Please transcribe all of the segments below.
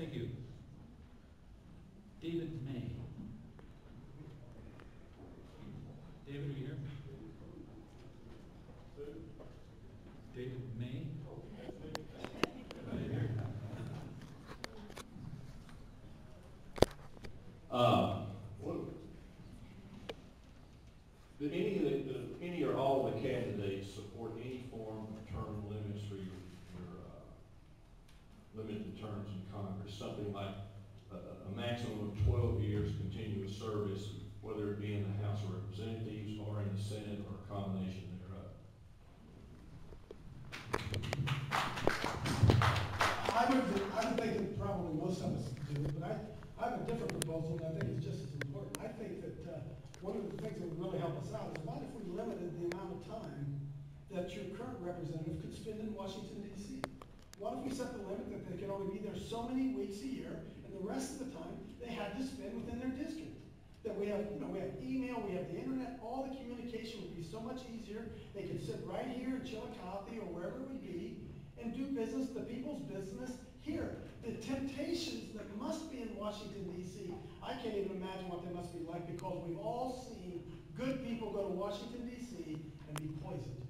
Thank you. David May. David, are you here? David May. Right here. Do any or all of the candidates support any form of term limits for your limited terms in Congress? Something like a maximum of 12 years continuous service, whether it be in the House of Representatives or in the Senate or a combination thereof? I would think that probably most of us do, but I have a different proposal, and I think it's just as important. I think that one of the things that would really help us out is what if we limited the amount of time that your current representative could spend in Washington, D.C.? What if we set the limit that they could only be there so many weeks a year, and the rest of the time they had to spend within their district? That we have, we have email, we have the internet, all the communication would be so much easier. They could sit right here in Chillicothe or wherever it would be and do business, the people's business here. The temptations that must be in Washington, D.C., I can't even imagine what they must be like, because we've all seen good people go to Washington, D.C. and be poisoned.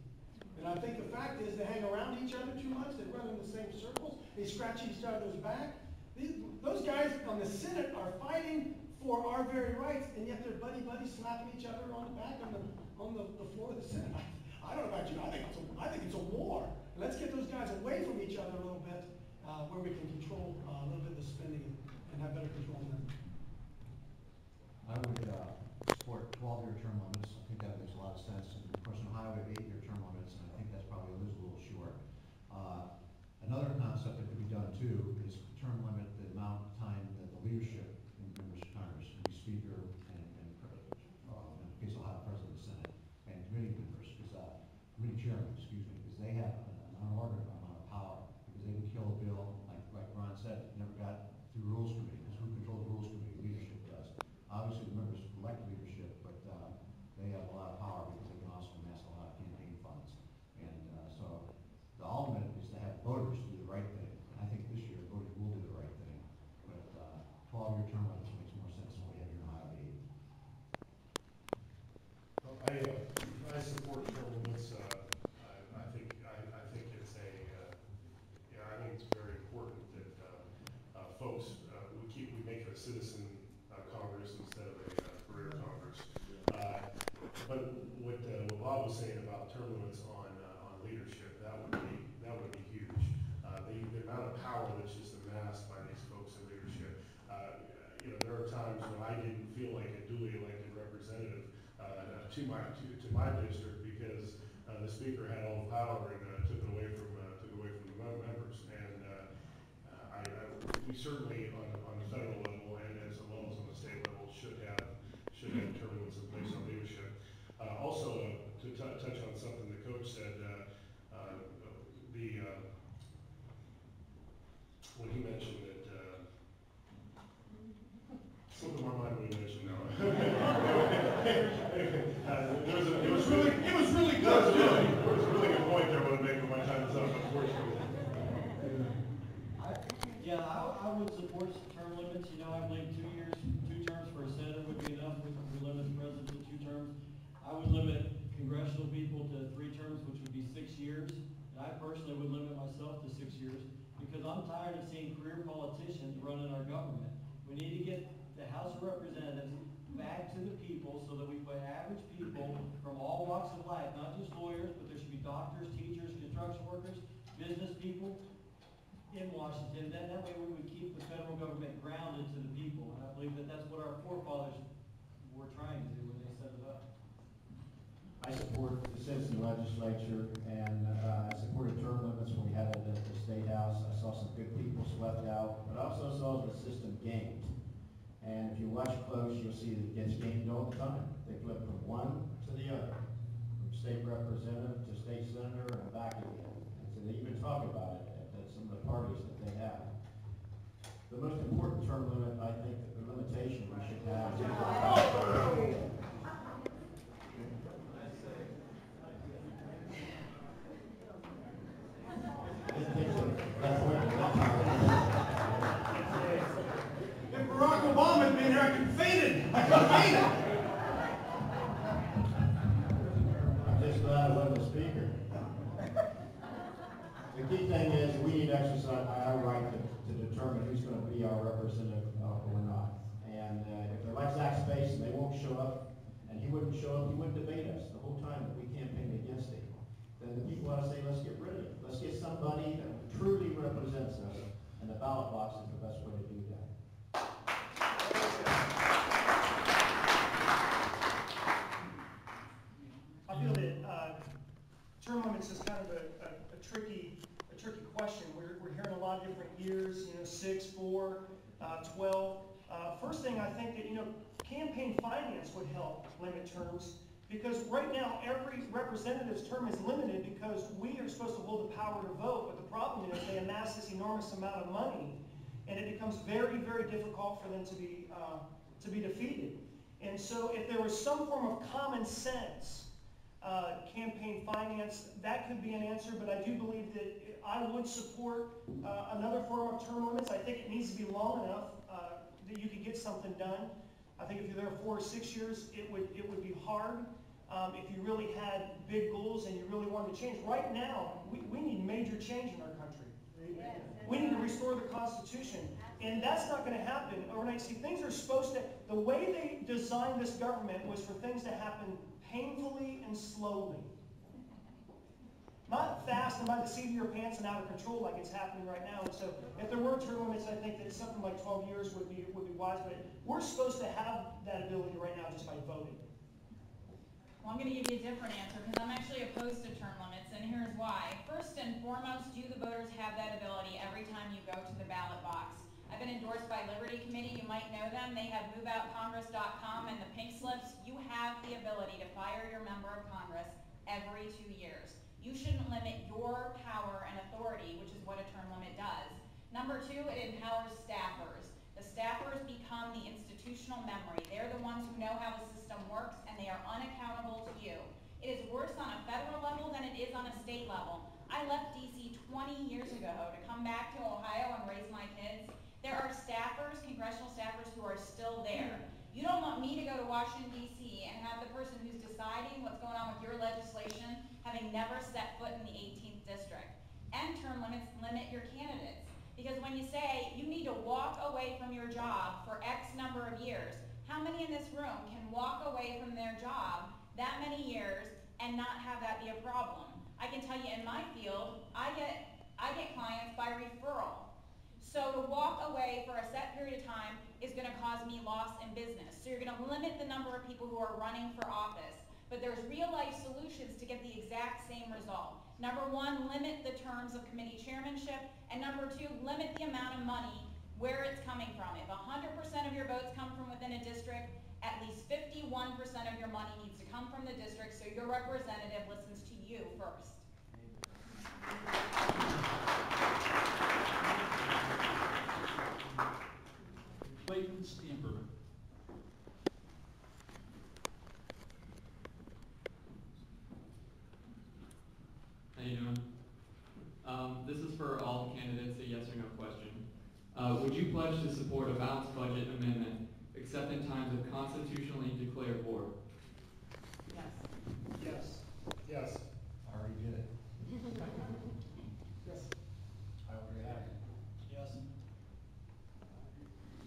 And I think the fact is they hang around each other too much, they run in the same circles, they scratch each other's back. Those guys on the Senate are fighting for our very rights, and yet they're buddy-buddy slapping each other on the back on the floor of the Senate. I don't know about you, I think it's a war. And let's get those guys away from each other a little bit, where we can control a little bit of the spending and have better control on them. I would support 12-year term limits. I think that makes a lot of sense. And of course, in Ohio, we have 8-year term limits, and I think that's probably a little short. Another concept that could be done too is term limit the amount of time that the leadership in members of Congress, can be speaker and in the case of Ohio, President of the Senate, and committee members, committee chairman, excuse me, because they have an unordinary amount of power, because they can kill a bill, like Ron said, it never got through the Rules Committee, because who controls the Rules Committee? Leadership does. Obviously, the members elect leadership, but they have a lot of power because they can also amass a lot of campaign funds. And so the ultimate is to have voters do the right thing. And I think this year voters will do the right thing. But 12-year term limits makes more sense than what we have here in Ohio 8. I support term limits. I think it's I think it's very important that folks we make a citizen Congress instead of a career Congress. But what Bob was saying about term limits on leadership, that would be huge. The amount of power that's just amassed by these folks in leadership. There are times when I didn't feel like a duly elected representative to my district, because the speaker had all the power and took it away from the members. And we certainly on the federal level and as well as on the state level should have term limits in place on leadership. Also, to touch on something the coach said, when he mentioned that something on my mind when he mentioned no. It was really good. It was a really good point there. I want to make when my time is up, unfortunately. Yeah, I would support term limits. I believe 2 terms for a senator would be enough. We limit the president to 2 terms. I would limit congressional people to 3 terms, which would be 6 years. And I personally would limit myself to 6 years, because I'm tired of seeing career politicians running our government. We need to get the House of Representatives back to the people so that we put average people from all walks of life, not just lawyers, but there should be doctors, teachers, construction workers, business people in Washington. That way we would keep the federal government grounded to the people. And I believe that that's what our forefathers were trying to do when they set it up. I support the citizen legislature, and I supported term limits when we had it at the State House. I saw some good people swept out, but I also saw the system gamed. And if you watch close, you'll see that it gets gamed all the time. They flip from one to the other, from state representative to state senator and back again. And so they even talk about it at some of the parties that they have. The most important term limit, I think, the limitation we should have is The key thing is, we need to exercise our right to determine who's gonna be our representative or not. And if they're like Zach Space and they won't show up, and he wouldn't show up, he wouldn't debate us the whole time that we campaigned against him. Then the people ought to say, let's get rid of him. Let's get somebody that truly represents us, and the ballot box is the best way to do that. I feel that term limits is kind of a tricky question. We're hearing a lot of different years, 6, 4, 12. First thing, I think that, campaign finance would help limit terms, because right now every representative's term is limited because we are supposed to hold the power to vote, but the problem is they amass this enormous amount of money, and it becomes very, very difficult for them to be defeated. And so if there was some form of common sense campaign finance, that could be an answer, but I do believe that I would support another form of term limits. I think it needs to be long enough that you could get something done. I think if you're there 4 or 6 years, it would be hard. If you really had big goals and you really wanted to change. Right now, we need major change in our country. We need to restore the Constitution. And that's not going to happen overnight. See, things are supposed to, the way they designed this government was for things to happen painfully and slowly. Not fast and by the seat of your pants and out of control like it's happening right now. And so if there were term limits, I think that something like 12 years would be wise. But we're supposed to have that ability right now just by voting. Well, I'm going to give you a different answer because I'm actually opposed to term limits, and here's why. First and foremost, do the voters have that ability every time you go to the ballot box? I've been endorsed by Liberty Committee. You might know them. They have MoveOutCongress.com and the pink slips. You have the ability to fire your member of Congress every 2 years. You shouldn't limit your power and authority, which is what a term limit does. Number 2, it empowers staffers. The staffers become the institutional memory. They're the ones who know how the system works, and they are unaccountable to you. It is worse on a federal level than it is on a state level. I left DC 20 years ago to come back to Ohio and raise my kids. There are staffers, congressional staffers, who are still there. You don't want me to go to Washington, D.C. and have the person who's deciding what's going on with your legislation having never set foot in the 18th district. And term limits limit your candidates. Because when you say you need to walk away from your job for X number of years, how many in this room can walk away from their job that many years and not have that be a problem? I can tell you in my field, I get clients by referral. So to walk away for a set period of time is going to cause me loss in business. So you're going to limit the number of people who are running for office. But there's real life solutions to get the exact same result. Number 1, limit the terms of committee chairmanship. And number 2, limit the amount of money where it's coming from. If 100% of your votes come from within a district, at least 51% of your money needs to come from the district, so your representative listens to you first. Clayton Stamper. How you doing? This is for all candidates, a yes or no question. Would you pledge to support a balanced budget amendment, except in times of constitutionally declared war? Yes. Yes. Yes. I already did it. Yes. I already have it. Yes.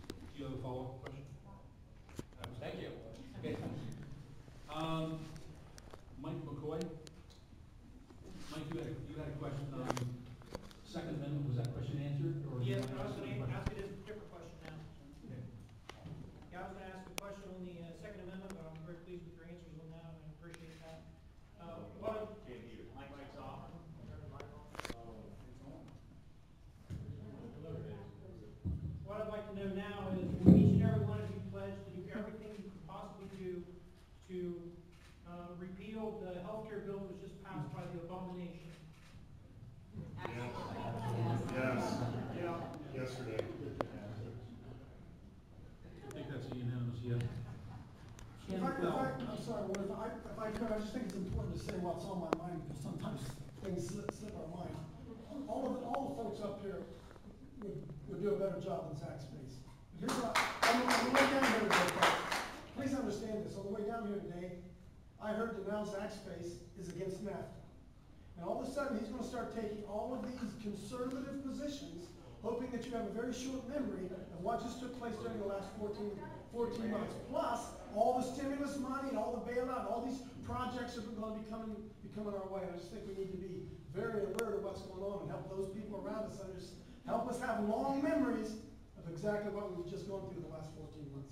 Do you have a follow-up question? Thank you. Okay. Mike McCoy. Mike, you had a question on Second Amendment. Was that question answered? Or Yes, you I was wanna going to ask ask a different question now. Okay. Yeah, I was going to ask a question on the Second Amendment, but I'm very pleased with your answers on that, and I appreciate that. What I'd like to know now is, will each and every one of you pledge to do everything you can possibly do to repeal the health care bill that was just passed by the abomination? Yes. Yesterday. I think that's a unanimous yes. I'm sorry, if I could, I just think it's important to say what's on my mind, because sometimes things slip our mind. All the folks up here would do a better job than Zach Space. Here's what, on the way down here today, folks, please understand this, on the way down here today, I heard that now Zach Space is against NAFTA. And all of a sudden, he's gonna start taking all of these conservative positions, hoping that you have a very short memory of what just took place during the last 14 months. Plus, all the stimulus money and all the bailout, and all these projects are gonna be coming our way. I just think we need to be very alert of what's going on and help those people around us help us have long memories of exactly what we've just gone through the last 14 months.